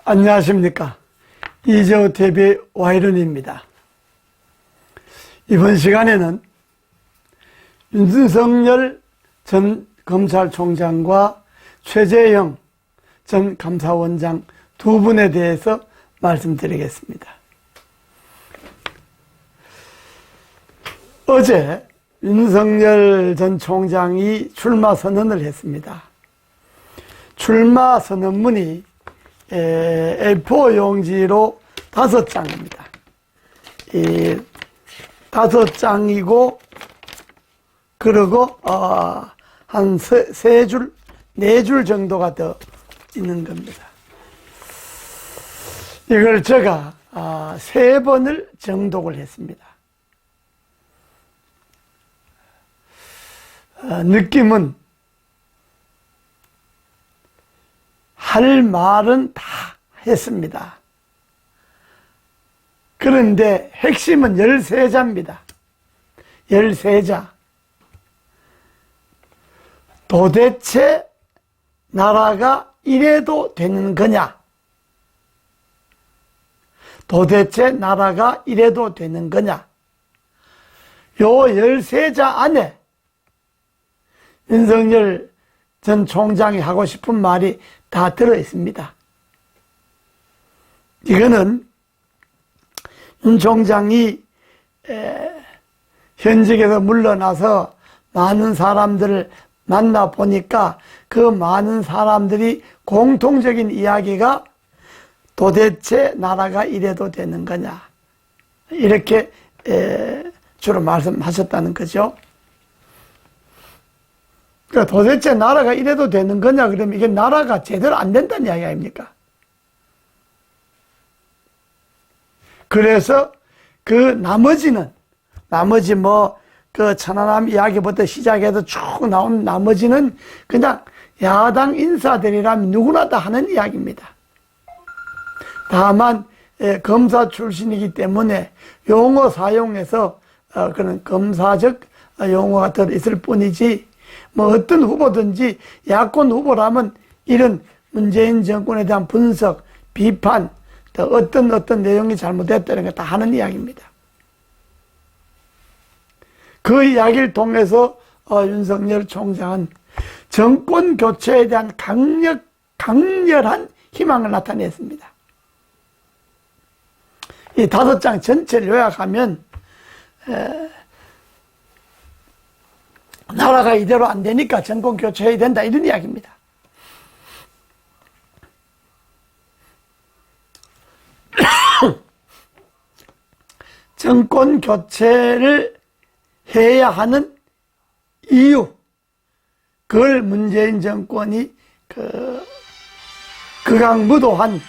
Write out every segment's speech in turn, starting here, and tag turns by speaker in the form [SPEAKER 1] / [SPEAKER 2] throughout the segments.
[SPEAKER 1] 안녕하십니까. 이재호TV 와이런입니다. 이번 시간에는 윤석열 전 검찰총장과 최재형 전 감사원장 두 분에 대해서 말씀드리겠습니다. 어제 윤석열 전 총장이 출마 선언을 했습니다. 출마 선언문이 A4 용지로 5장입니다. 이 5장이고, 그리고, 한 3줄, 4줄 정도가 더 있는 겁니다. 이걸 제가, 3번을 정독을 했습니다. 느낌은, 할 말은 다 했습니다. 그런데 핵심은 13자입니다. 13자. 도대체 나라가 이래도 되는 거냐? 도대체 나라가 이래도 되는 거냐? 요 13자 안에 윤석열 전 총장이 하고 싶은 말이 다 들어있습니다. 이거는 윤 총장이 현직에서 물러나서 많은 사람들을 만나보니까 그 많은 사람들이 공통적인 이야기가 도대체 나라가 이래도 되는 거냐, 이렇게 주로 말씀하셨다는 거죠. 그러니까 도대체 나라가 이래도 되는 거냐, 그러면 이게 나라가 제대로 안 된다는 이야기 아닙니까? 그래서 그 나머지 그 천안함 이야기부터 시작해서 쭉 나온 나머지는 그냥 야당 인사들이라면 누구나 다 하는 이야기입니다. 다만 검사 출신이기 때문에 용어 사용해서 그런 검사적 용어가 들어있을 뿐이지, 뭐 어떤 후보든지 야권 후보라면 이런 문재인 정권에 대한 분석, 비판, 또 어떤 내용이 잘못됐다는 거 다 하는 이야기입니다. 그 이야기를 통해서 윤석열 총장은 정권 교체에 대한 강렬한 희망을 나타냈습니다. 이 5장 전체를 요약하면 나라가 이대로 안 되니까 정권 교체해야 된다, 이런 이야기입니다. 정권 교체를 해야 하는 이유, 그걸 문재인 정권이 극악무도한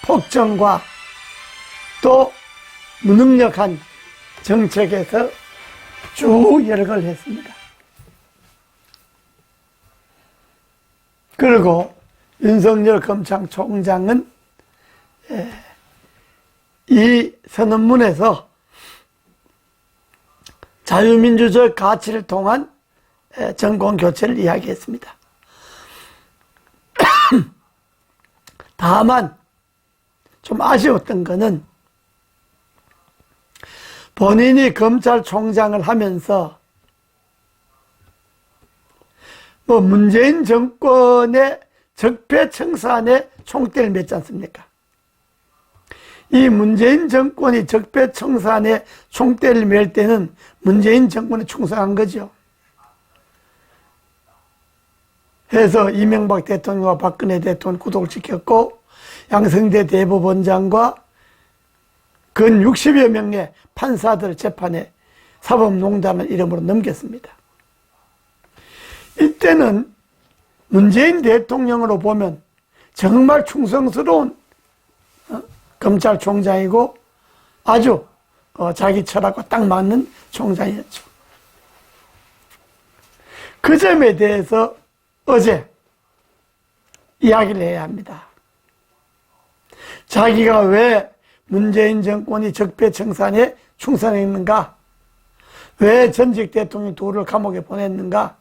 [SPEAKER 1] 폭정과 또 무능력한 정책에서 쭉 열거를 했습니다. 그리고 윤석열 검찰총장은 이 선언문에서 자유민주적 가치를 통한 정권 교체를 이야기했습니다. 다만 좀 아쉬웠던 것은 본인이 검찰총장을 하면서 문재인 정권의 적폐청산에 총대를 맸지 않습니까? 이 문재인 정권이 적폐청산에 총대를 맬 때는 문재인 정권에 충성한 거죠. 해서 이명박 대통령과 박근혜 대통령 구속을 시켰고, 양승태 대법원장과 근 60여 명의 판사들 재판에 사법농단을 이름으로 넘겼습니다. 이때는 문재인 대통령으로 보면 정말 충성스러운 검찰총장이고 아주 자기 철학과 딱 맞는 총장이었죠. 그 점에 대해서 어제 이야기를 해야 합니다. 자기가 왜 문재인 정권이 적폐청산에 충성했는가, 왜 전직 대통령 둘을 감옥에 보냈는가,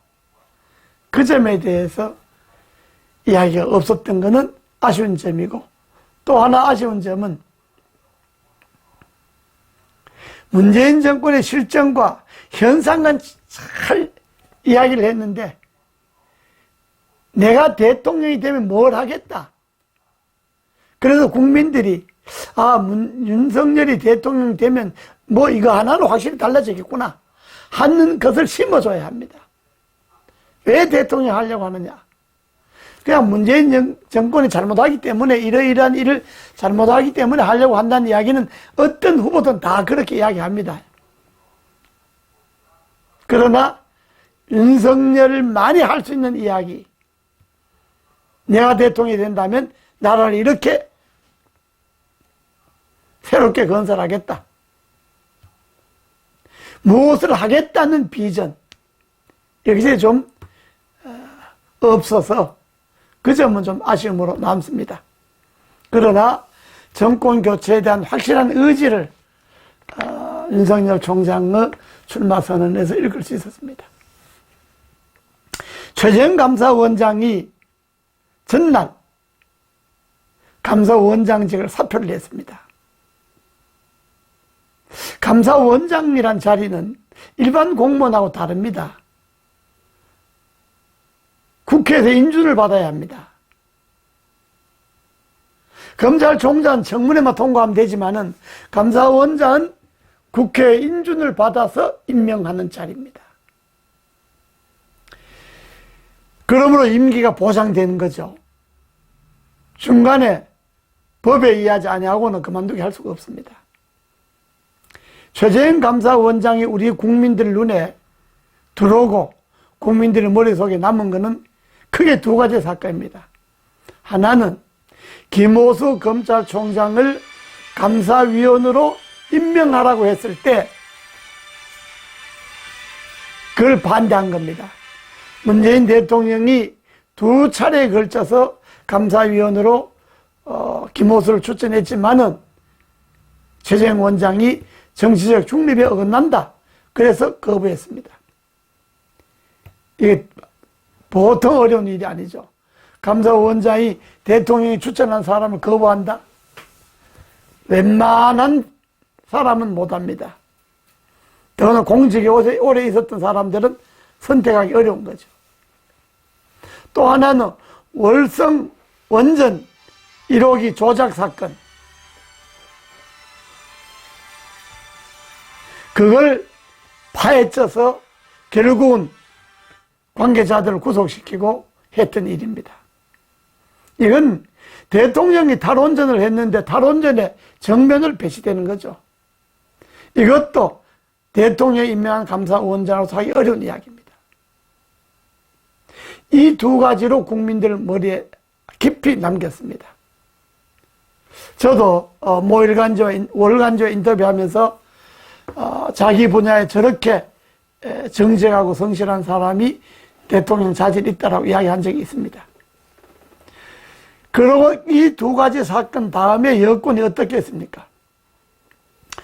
[SPEAKER 1] 그 점에 대해서 이야기가 없었던 것은 아쉬운 점이고, 또 하나 아쉬운 점은 문재인 정권의 실정과 현상은 잘 이야기를 했는데 내가 대통령이 되면 뭘 하겠다. 그래서 국민들이 윤석열이 대통령 되면 뭐 이거 하나로 확실히 달라지겠구나 하는 것을 심어줘야 합니다. 왜 대통령 하려고 하느냐. 그냥 문재인 정권이 잘못하기 때문에 이러이러한 일을 잘못하기 때문에 하려고 한다는 이야기는 어떤 후보든 다 그렇게 이야기합니다. 그러나 윤석열만이 할 수 있는 이야기, 내가 대통령이 된다면 나라를 이렇게 새롭게 건설하겠다. 무엇을 하겠다는 비전, 여기서 좀 없어서 그 점은 좀 아쉬움으로 남습니다. 그러나 정권 교체에 대한 확실한 의지를 윤석열 총장의 출마 선언에서 읽을 수 있었습니다. 최재형 감사원장이 전날 감사원장직을 사표를 냈습니다. 감사원장이란 자리는 일반 공무원하고 다릅니다. 국회에서 인준을 받아야 합니다. 검찰총장은 청문회만 통과하면 되지만은 감사원장은 국회의 인준을 받아서 임명하는 자리입니다. 그러므로 임기가 보장되는 거죠. 중간에 법에 의하지 아니하고는 그만두게 할 수가 없습니다. 최재형 감사원장이 우리 국민들 눈에 들어오고 국민들의 머릿속에 남은 것은 크게 두 가지 사건입니다. 하나는 김호수 검찰총장을 감사위원으로 임명하라고 했을 때 그걸 반대한 겁니다. 문재인 대통령이 두 차례에 걸쳐서 감사위원으로 김호수를 추천했지만은 최재형 원장이 정치적 중립에 어긋난다. 그래서 거부했습니다. 이게 보통 어려운 일이 아니죠. 감사원장이 대통령이 추천한 사람을 거부한다? 웬만한 사람은 못합니다. 더구나 공직에 오래 있었던 사람들은 선택하기 어려운 거죠. 또 하나는 월성 원전 1호기 조작 사건. 그걸 파헤쳐서 결국은 관계자들을 구속시키고 했던 일입니다. 이건 대통령이 탈원전을 했는데 탈원전에 정면을 배치되는 거죠. 이것도 대통령이 임명한 감사원장으로서 하기 어려운 이야기입니다. 이 두 가지로 국민들 머리에 깊이 남겼습니다. 저도 월간조 인터뷰하면서 자기 분야에 저렇게 정직하고 성실한 사람이 대통령 자질이 있다라고 이야기한 적이 있습니다. 그리고 이 두 가지 사건 다음에 여권이 어떻게 했습니까?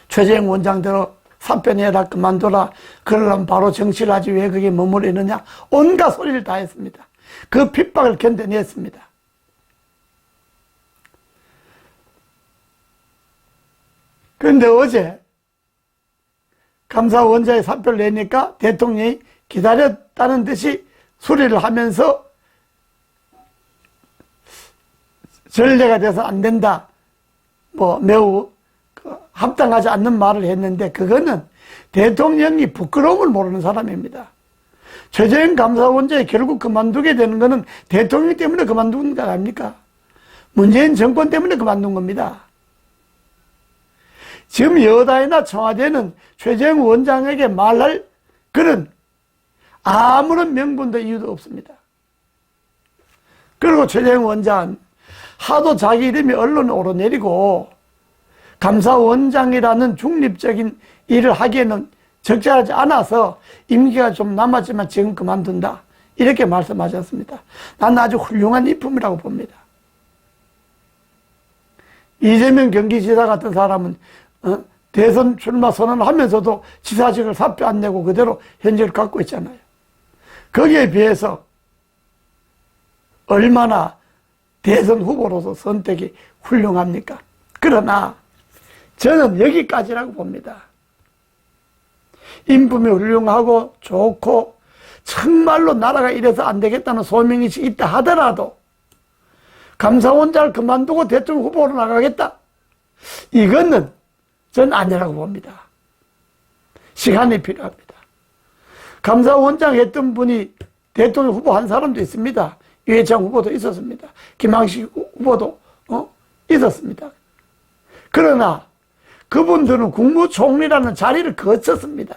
[SPEAKER 1] 최재형 원장대로 사표 내라, 그만둬라, 그러려면 바로 정치를 하지 왜 그게 머무르느냐, 온갖 소리를 다 했습니다. 그 핍박을 견뎌냈습니다. 그런데 어제 감사원장이 사표를 내니까 대통령이 기다렸다는 듯이 수리를 하면서 전례가 돼서 안 된다, 매우 합당하지 않는 말을 했는데 그거는 대통령이 부끄러움을 모르는 사람입니다. 최재형 감사원장이 결국 그만두게 되는 거는 대통령 때문에 그만둔 거 아닙니까? 문재인 정권 때문에 그만둔 겁니다. 지금 여당이나 청와대는 최재형 원장에게 말할 그런 아무런 명분도 이유도 없습니다. 그리고 최재형 원장은 하도 자기 이름이 언론에 오르내리고 감사원장이라는 중립적인 일을 하기에는 적절하지 않아서 임기가 좀 남았지만 지금 그만둔다, 이렇게 말씀하셨습니다. 나는 아주 훌륭한 이품이라고 봅니다. 이재명 경기지사 같은 사람은 대선 출마 선언을 하면서도 지사직을 사표 안 내고 그대로 현직을 갖고 있잖아요. 거기에 비해서 얼마나 대선 후보로서 선택이 훌륭합니까? 그러나 저는 여기까지라고 봅니다. 인품이 훌륭하고 좋고 정말로 나라가 이래서 안 되겠다는 소명의식이 있다 하더라도 감사원장을 그만두고 대통령 후보로 나가겠다? 이거는 전 아니라고 봅니다. 시간이 필요합니다. 감사원장 했던 분이 대통령 후보 한 사람도 있습니다. 유해창 후보도 있었습니다. 김항식 후보도 있었습니다. 그러나 그분들은 국무총리라는 자리를 거쳤습니다.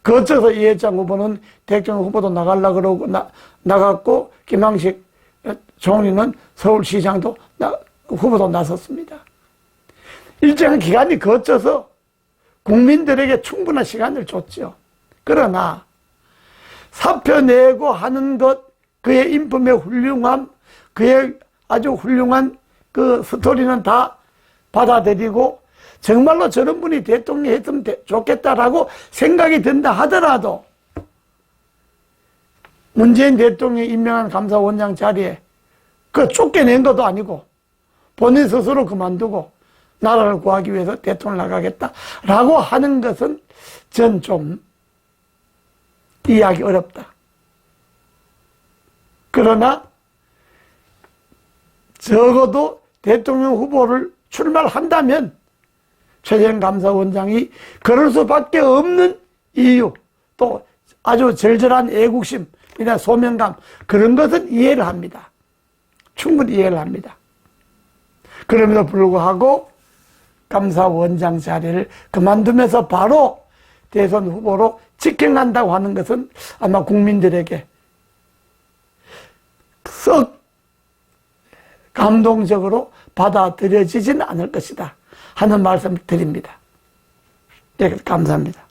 [SPEAKER 1] 거쳐서 이해창 후보는 대통령 후보도 나가려고 그러고 나갔고 김항식 총리는 서울시장도 후보도 나섰습니다. 일정한 기간이 거쳐서 국민들에게 충분한 시간을 줬죠. 그러나 사표 내고 하는 것, 그의 인품의 훌륭함, 그의 아주 훌륭한 그 스토리는 다 받아들이고 정말로 저런 분이 대통령이 했으면 좋겠다라고 생각이 든다 하더라도 문재인 대통령이 임명한 감사원장 자리에 그 쫓겨낸 것도 아니고 본인 스스로 그만두고 나라를 구하기 위해서 대통령 나가겠다라고 하는 것은 전 좀 이해하기 어렵다. 그러나 적어도 대통령 후보를 출마를 한다면 최재형 감사원장이 그럴 수밖에 없는 이유, 또 아주 절절한 애국심이나 소명감, 그런 것은 이해를 합니다. 충분히 이해를 합니다. 그럼에도 불구하고 감사원장 자리를 그만두면서 바로 대선 후보로 직행한다고 하는 것은 아마 국민들에게 썩 감동적으로 받아들여지지는 않을 것이다 하는 말씀을 드립니다. 네, 감사합니다.